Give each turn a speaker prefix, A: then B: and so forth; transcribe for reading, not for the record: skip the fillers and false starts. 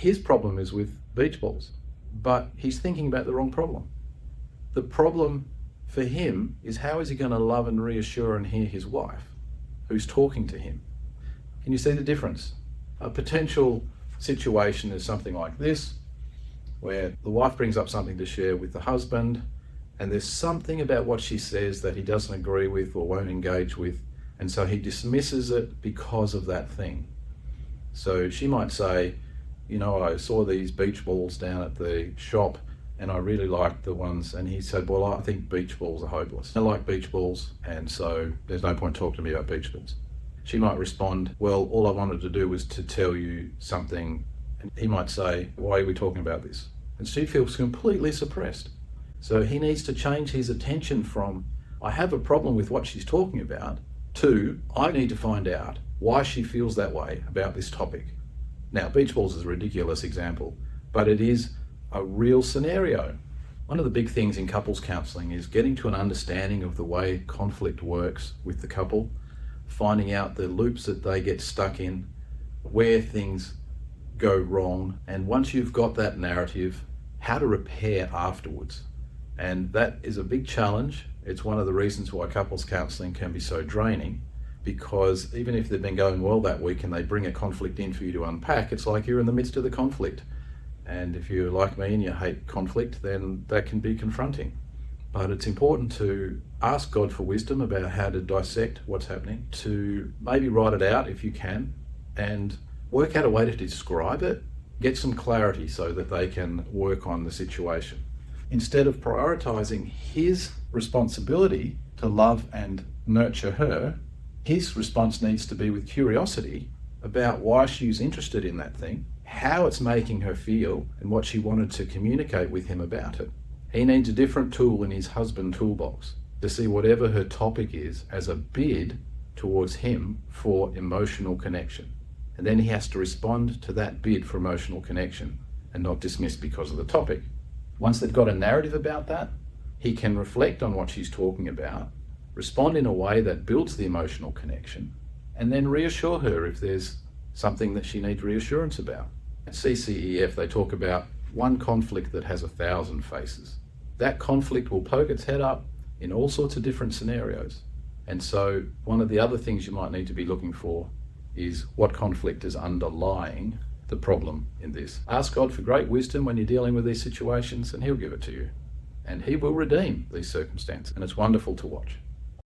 A: His problem is with beach balls, but he's thinking about the wrong problem. The problem for him is, how is he going to love and reassure and hear his wife who's talking to him? Can you see the difference? A potential situation is something like this, where the wife brings up something to share with the husband, and there's something about what she says that he doesn't agree with or won't engage with, and so he dismisses it because of that thing. So she might say, you know, I saw these beach balls down at the shop and I really liked the ones, and he said, well, I think beach balls are hopeless. I like beach balls, and so there's no point talking to me about beach balls. She might respond, well, all I wanted to do was to tell you something. And he might say, why are we talking about this? And she feels completely suppressed. So he needs to change his attention from, I have a problem with what she's talking about, to, I need to find out why she feels that way about this topic. Now, beach balls is a ridiculous example, but it is a real scenario. One of the big things in couples counselling is getting to an understanding of the way conflict works with the couple, finding out the loops that they get stuck in, where things go wrong, and once you've got that narrative, how to repair afterwards. And that is a big challenge. It's one of the reasons why couples counselling can be so draining, because even if they've been going well that week and they bring a conflict in for you to unpack, it's like you're in the midst of the conflict. And if you're like me and you hate conflict, then that can be confronting. But it's important to ask God for wisdom about how to dissect what's happening, to maybe write it out if you can, and work out a way to describe it, get some clarity so that they can work on the situation. Instead of prioritizing his responsibility to love and nurture her, his response needs to be with curiosity about why she's interested in that thing, how it's making her feel, and what she wanted to communicate with him about it. He needs a different tool in his husband toolbox to see whatever her topic is as a bid towards him for emotional connection. And then he has to respond to that bid for emotional connection and not dismiss because of the topic. Once they've got a narrative about that, he can reflect on what she's talking about, respond in a way that builds the emotional connection, and then reassure her if there's something that she needs reassurance about. At CCEF, they talk about one conflict that has 1,000 faces. That conflict will poke its head up in all sorts of different scenarios. And so one of the other things you might need to be looking for is what conflict is underlying the problem in this. Ask God for great wisdom when you're dealing with these situations, and he'll give it to you. And he will redeem these circumstances, and it's wonderful to watch.